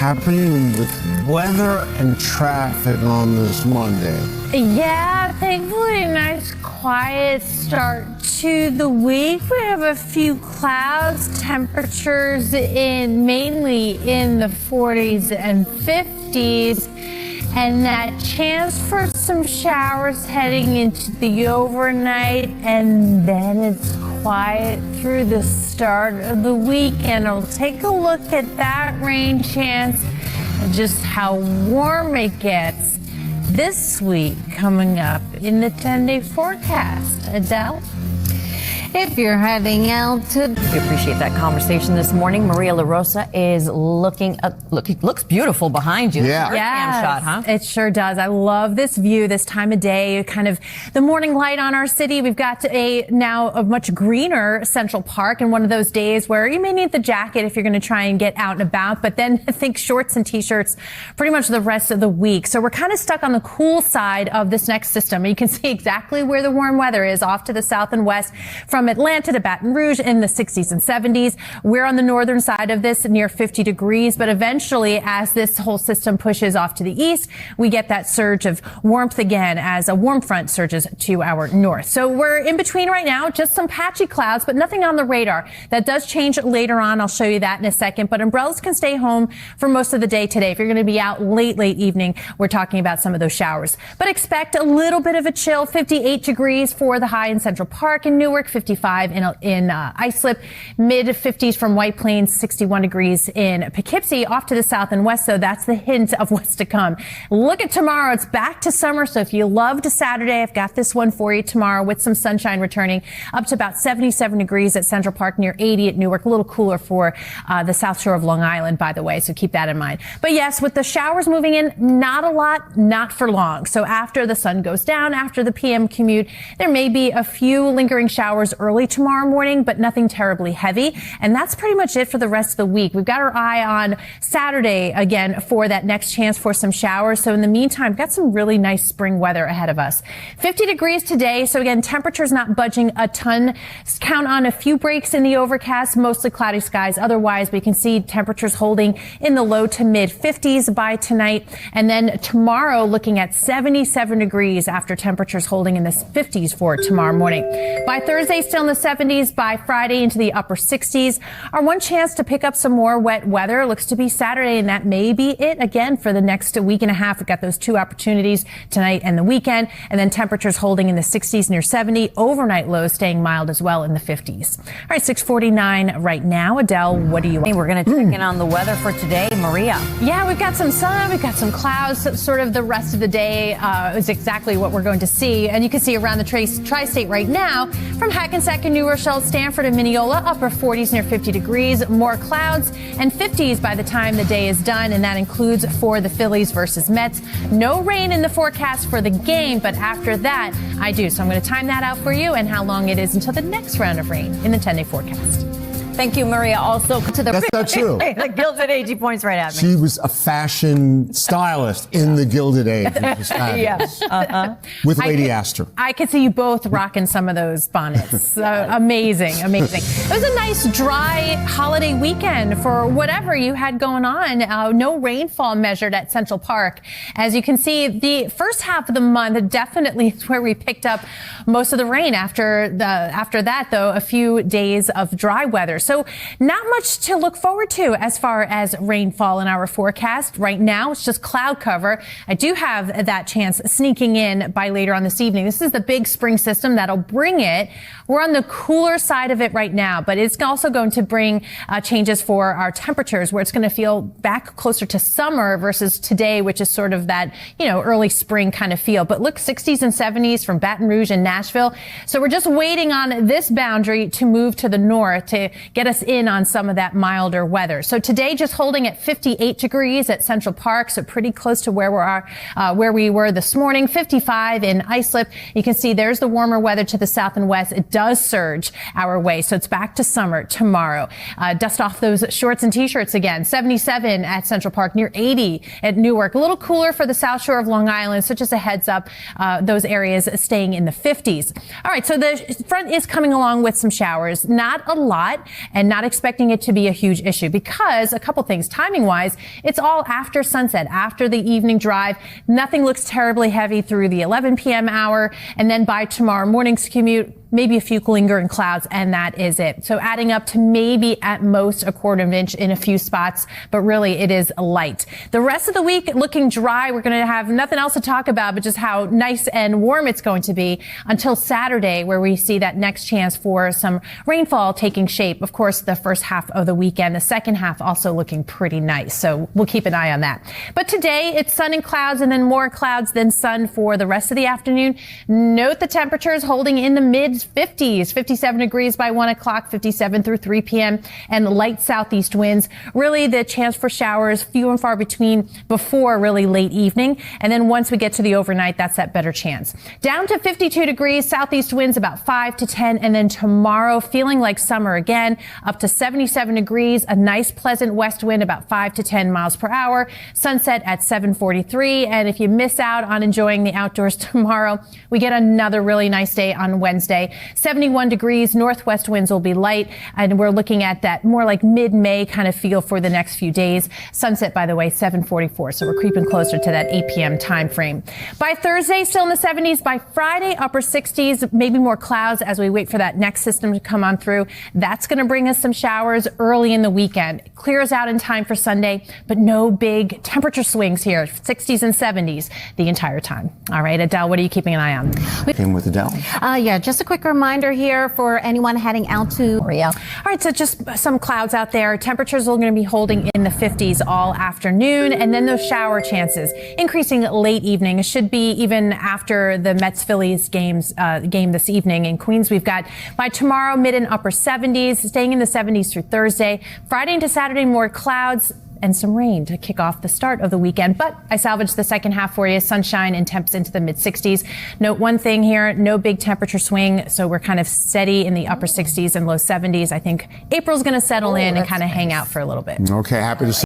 happening with weather and traffic on this Monday? Yeah, thankfully a nice quiet start to the week. We have a few clouds, temperatures mainly in the 40s and 50s, and that chance for some showers heading into the overnight, and then it's quiet through the start of the weekend. I'll take a look at that rain chance and just how warm it gets this week coming up in the 10-day forecast. Adele? If you're heading out to... We appreciate that conversation this morning. Maria LaRosa is looks beautiful behind you. Yeah. Yes, shot, huh? It sure does. I love this view this time of day, kind of the morning light on our city. We've got now a much greener Central Park, and one of those days where you may need the jacket if you're going to try and get out and about, but then think shorts and t-shirts pretty much the rest of the week. So we're kind of stuck on the cool side of this next system. You can see exactly where the warm weather is off to the south and west from Atlanta to Baton Rouge in the 60s and 70s. We're on the northern side of this near 50 degrees, but eventually as this whole system pushes off to the east, we get that surge of warmth again as a warm front surges to our north. So we're in between right now, just some patchy clouds, but nothing on the radar. That does change later on. I'll show you that in a second, but umbrellas can stay home for most of the day today. If you're going to be out late evening, we're talking about some of those showers, but expect a little bit of a chill. 58 degrees for the high in Central Park and Newark, 55 in Islip, mid 50s from White Plains, 61 degrees in Poughkeepsie. Off to the south and west, so that's the hint of what's to come. Look at tomorrow. It's back to summer, so if you loved Saturday, I've got this one for you tomorrow with some sunshine returning up to about 77 degrees at Central Park, near 80 at Newark. A little cooler for the South Shore of Long Island, by the way, so keep that in mind. But yes, with the showers moving in, not a lot, not for long. So after the sun goes down, after the PM commute, there may be a few lingering showers early tomorrow morning, but nothing terribly heavy. And that's pretty much it for the rest of the week. We've got our eye on Saturday again for that next chance for some showers. So in the meantime, got some really nice spring weather ahead of us. 50 degrees today. So again, temperatures not budging a ton. Count on a few breaks in the overcast, mostly cloudy skies. Otherwise, we can see temperatures holding in the low to mid 50s by tonight. And then tomorrow, looking at 77 degrees after temperatures holding in the 50s for tomorrow morning. By Thursday, still in the 70s. By Friday, into the upper 60s. Our one chance to pick up some more wet weather looks to be Saturday, and that may be it again for the next week and a half. We've got those two opportunities tonight and the weekend, and then temperatures holding in the 60s near 70. Overnight lows staying mild as well in the 50s. All right, 6:49 right now. Adele, what do you want? We're going to check in on the weather for today. Maria. Yeah, we've got some sun, we've got some clouds. Sort of the rest of the day is exactly what we're going to see. And you can see around the tri-state right now from Hackensack and New Rochelle, Stanford and Mineola, upper 40s near 50 degrees, more clouds, and 50s by the time the day is done, and that includes for the Phillies versus Mets. No rain in the forecast for the game, but after that, I do. So I'm going to time that out for you and how long it is until the next round of rain in the 10-day forecast. Thank you, Maria. Also to the... That's not true. The Gilded Age, he points right at me. She was a fashion stylist in the Gilded Age, which was fabulous. With Lady Astor. I could see you both rocking some of those bonnets. Amazing. It was a nice, dry holiday weekend for whatever you had going on. No rainfall measured at Central Park. As you can see, the first half of the month definitely is where we picked up most of the rain. After that, though, a few days of dry weather. So not much to look forward to as far as rainfall in our forecast. Right now, it's just cloud cover. I do have that chance sneaking in by later on this evening. This is the big spring system that'll bring it. We're on the cooler side of it right now, but it's also going to bring changes for our temperatures, where it's going to feel back closer to summer versus today, which is sort of that, early spring kind of feel. But look, 60s and 70s from Baton Rouge and Nashville. So we're just waiting on this boundary to move to the north to get us in on some of that milder weather. So today, just holding at 58 degrees at Central Park, so pretty close to where we were this morning. 55 in Islip. You can see there's the warmer weather to the south and west. It does surge our way, so it's back to summer tomorrow. Dust off those shorts and t-shirts again. 77 at Central Park, near 80 at Newark. A little cooler for the South Shore of Long Island, so just a heads up, those areas staying in the 50s. All right, so the front is coming along with some showers. Not a lot. and not expecting it to be a huge issue because a couple things timing wise, it's all after sunset, after the evening drive. Nothing looks terribly heavy through the 11 p.m. hour. And then by tomorrow morning's commute, maybe a few lingering clouds, and that is it. So adding up to maybe at most a quarter of an inch in a few spots, but really it is light. The rest of the week looking dry. We're going to have nothing else to talk about, but just how nice and warm it's going to be until Saturday, where we see that next chance for some rainfall taking shape. Of course, the first half of the weekend, the second half also looking pretty nice. So we'll keep an eye on that. But today it's sun and clouds and then more clouds than sun for the rest of the afternoon. Note the temperatures holding in the mid 50s, 57 degrees by 1 o'clock, 57 through 3 p.m. and light southeast winds. Really the chance for showers few and far between before really late evening. And then once we get to the overnight, that's that better chance. Down to 52 degrees, southeast winds about 5 to 10. And then tomorrow feeling like summer again, up to 77 degrees, a nice pleasant west wind about 5 to 10 miles per hour. Sunset at 7:43. And if you miss out on enjoying the outdoors tomorrow, we get another really nice day on Wednesday. 71 degrees, northwest winds will be light, and we're looking at that more like mid-May kind of feel for the next few days. Sunset, by the way, 7:44, so we're creeping closer to that 8 p.m. time frame. By Thursday, still in the 70s. By Friday, upper 60s, maybe more clouds as we wait for that next system to come on through. That's going to bring us some showers early in the weekend. It clears out in time for Sunday, but no big temperature swings here, 60s and 70s the entire time. All right, Adele, what are you keeping an eye on? Came with Adele. Yeah, just a quick reminder here for anyone heading out to Maria. All right, so just some clouds out there. Temperatures are going to be holding in the 50s all afternoon, and then those shower chances increasing late evening. It should be even after the Mets-Phillies game this evening in Queens. We've got by tomorrow mid and upper 70s, staying in the 70s through Thursday. Friday into Saturday, more clouds and some rain to kick off the start of the weekend. But I salvaged the second half for you. Sunshine and temps into the mid 60s. Note one thing here, no big temperature swing. So we're kind of steady in the upper 60s and low 70s. I think April's going to settle in and kind of hang out for a little bit. Okay, happy to see